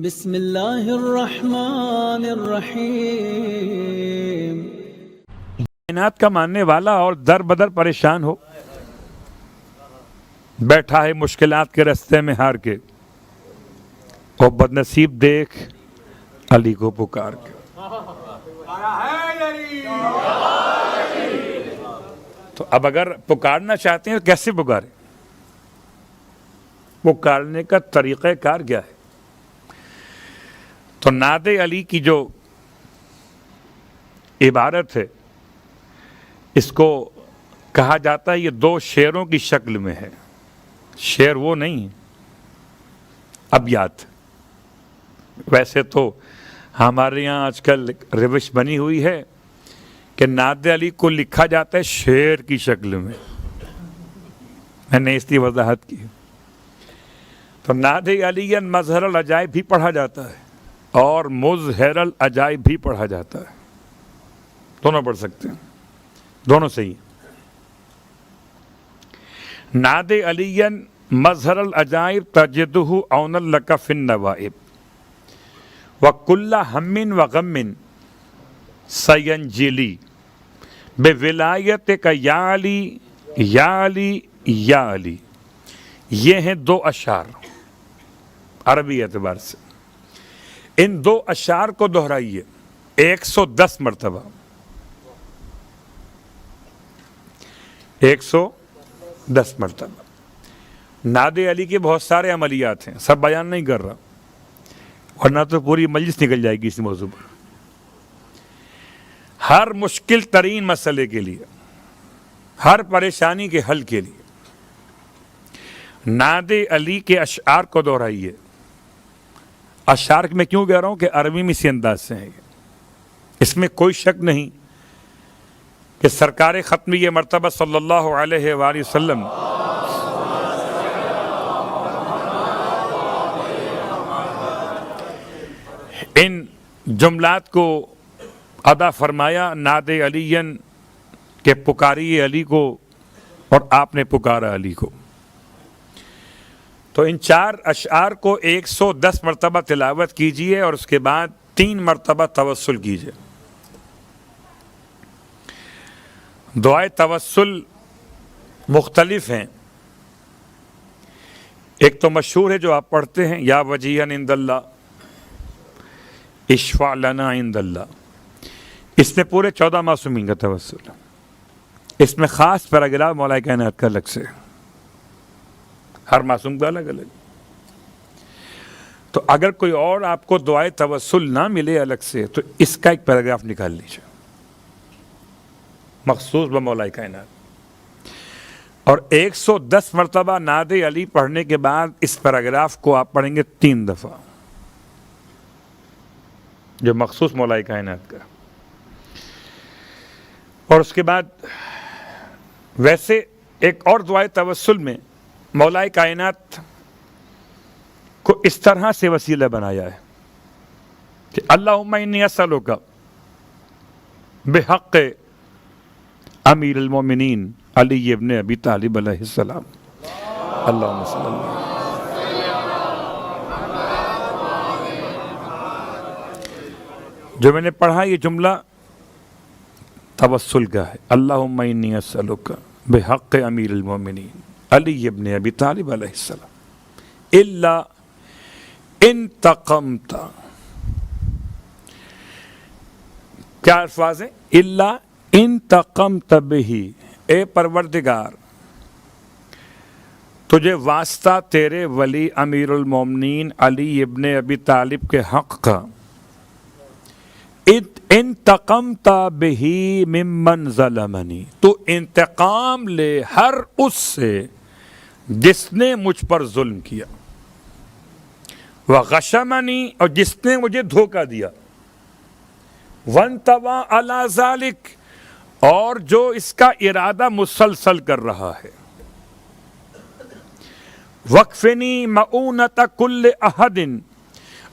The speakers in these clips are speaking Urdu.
بسم اللہ الرحمن الرحیم۔ کائنات کا ماننے والا اور در بدر پریشان ہو، بیٹھا ہے مشکلات کے رستے میں ہار کے، اور بدنصیب دیکھ علی کو پکار کے۔ تو اب اگر پکارنا چاہتے ہیں تو کیسے پکاریں؟ پکارنے کا طریقہ کار کیا ہے؟ تو نعت علی کی جو عبارت ہے، اس کو کہا جاتا ہے یہ دو شعروں کی شکل میں ہے۔ شعر وہ نہیں ہے، ابیات۔ ویسے تو ہمارے یہاں آج کل روش بنی ہوئی ہے کہ نعت علی کو لکھا جاتا ہے شعر کی شکل میں نے اس کی وضاحت کی۔ تو نعت علی مظہر العجائب بھی پڑھا جاتا ہے اور مظہر العجائب بھی پڑھا جاتا ہے، دونوں پڑھ سکتے ہیں، دونوں صحیح۔ نعت علی مظہر العجائب تجدہ عون لک فی النوائب وکل ہم وغم سینجلی بولایتک یا علی یا علی یا علی۔ یہ ہیں دو اشعار عربی اعتبار سے۔ ان دو اشعار کو دہرائیے 110 مرتبہ، 110 مرتبہ۔ نعت علی کے بہت سارے عملیات ہیں، سب بیان نہیں کر رہا ورنہ تو پوری مجلس نکل جائے گی اس موضوع پر۔ ہر مشکل ترین مسئلے کے لیے، ہر پریشانی کے حل کے لیے نعت علی کے اشعار کو دہرائیے۔ اشعار میں کیوں کہہ رہا ہوں کہ عربی میں اسی انداز سے ہیں، اس میں کوئی شک نہیں کہ سرکار ختمی مرتبہ صلی اللہ علیہ وآلہ وسلم ان جملات کو ادا فرمایا۔ نعت علی کہ پکاری علی کو اور آپ نے پکارا علی کو۔ تو ان چار اشعار کو 110 مرتبہ تلاوت کیجئے اور اس کے بعد 3 مرتبہ توسل کیجئے۔ دعائے توسل مختلف ہیں، ایک تو مشہور ہے جو آپ پڑھتے ہیں، یا وجیہا عند اللہ اشفع لنا عند اللہ۔ اس میں پورے 14 معصومین کا توسل، اس میں خاص پیراگراف مولا کائنات کا الگ سے، ہر معصوم کا الگ الگ۔ تو اگر کوئی اور آپ کو دعائے توسل نہ ملے الگ سے تو اس کا ایک پیراگراف نکال لیجیے مخصوص بمولا کائنات، اور 110 مرتبہ نعت علی پڑھنے کے بعد اس پیراگراف کو آپ پڑھیں گے 3 دفعہ، جو مخصوص مولا کائنات کا۔ اور اس کے بعد ویسے ایک اور دعائے توسل میں مولا کائنات کو اس طرح سے وسیلہ بنایا ہے کہ اللہم انی اسألک بحق امیر المومنین علی ابن ابی طالب علیہ السلام، اللہم صلی اللہ علیہ وسلم۔ جو میں نے پڑھا یہ جملہ توسل کا ہے، اللہم انی اسألک بحق امیر المومنین علی ابن ابی طالب علیہ السلام الا انتقمت۔ کیا الفاظ ہیں؟ الا انتقمت بہ، اے پروردگار تجھے واسطہ تیرے ولی امیر المومنین علی ابن ابی طالب کے حق کا، انتقمت بہ ممن ظلمنی، تو انتقام لے ہر اس سے جس نے مجھ پر ظلم کیا، وغشمنی، اور جس نے مجھے دھوکہ دیا، وانتوى علی ذلک، اور جو اس کا ارادہ مسلسل کر رہا ہے، وقفنی مؤونۃ کل احد،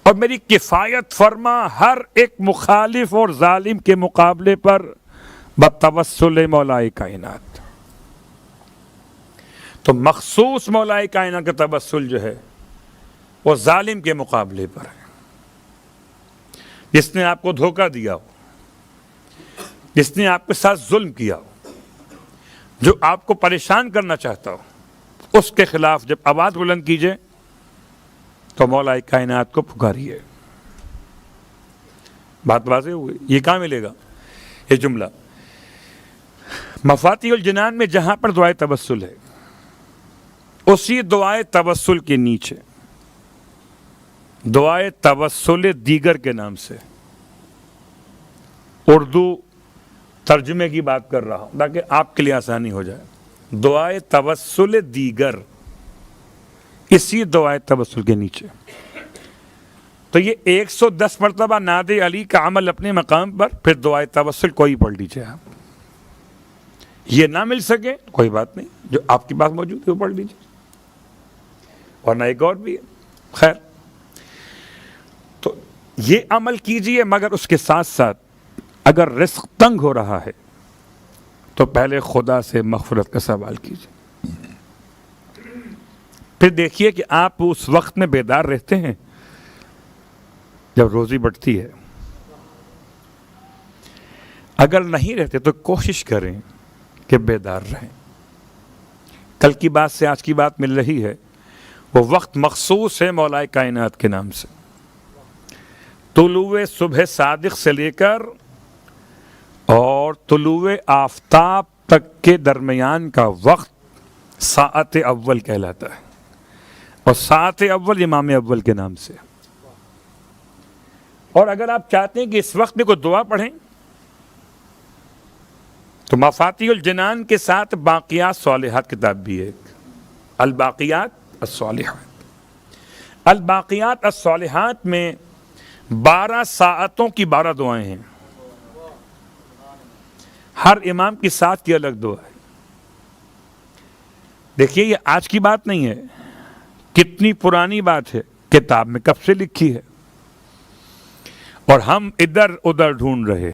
اور میری کفایت فرما ہر ایک مخالف اور ظالم کے مقابلے پر بتوسل مولا کائنات۔ تو مخصوص مولا کائنات کا توسل جو ہے وہ ظالم کے مقابلے پر ہے، جس نے آپ کو دھوکہ دیا ہو، جس نے آپ کے ساتھ ظلم کیا ہو، جو آپ کو پریشان کرنا چاہتا ہو، اس کے خلاف جب آواز بلند کیجئے تو مولا کائنات کو پکاریے۔ بات واضح ہوئی؟ یہ کہاں ملے گا یہ جملہ؟ مفاتیح الجنان میں جہاں پر دعائے توسل ہے، اسی دعائے توسل کے نیچے دعائے توسل دیگر کے نام سے، اردو ترجمے کی بات کر رہا ہوں تاکہ آپ کے لیے آسانی ہو جائے، دعائے توسل دیگر، اسی دعائے توسل کے نیچے۔ تو یہ 110 مرتبہ ناد علی کا عمل اپنے مقام پر، پھر دعائے توسل کوئی پڑھ لیجیے آپ۔ یہ نہ مل سکے کوئی بات نہیں، جو آپ کے پاس موجود ہے وہ پڑھ لیجیے، ورنہ ایک اور بھی ہے۔ خیر، تو یہ عمل کیجیے، مگر اس کے ساتھ ساتھ اگر رزق تنگ ہو رہا ہے تو پہلے خدا سے مغفرت کا سوال کیجیے، پھر دیکھیے کہ آپ اس وقت میں بیدار رہتے ہیں جب روزی بڑھتی ہے۔ اگر نہیں رہتے تو کوشش کریں کہ بیدار رہیں۔ کل کی بات سے آج کی بات مل رہی ہے، وہ وقت مخصوص ہے مولا کائنات کے نام سے۔ طلوع صبح صادق سے لے کر اور طلوع آفتاب تک کے درمیان کا وقت ساعت اول کہلاتا ہے، اور ساعت اول امام اول کے نام سے۔ اور اگر آپ چاہتے ہیں کہ اس وقت میں کوئی دعا پڑھیں تو مفاتیح الجنان کے ساتھ باقیات صالحات کتاب بھی ہے ایک، الباقیات الصالحات۔ الباقیات الصالحات میں 12 ساعتوں کی 12 دعائیں ہیں، ہر امام کی ساتھ کی الگ دعا ہے۔ دیکھیے یہ آج کی بات نہیں ہے، کتنی پرانی بات ہے، کتاب میں کب سے لکھی ہے، اور ہم ادھر ادھر ڈھونڈ رہے۔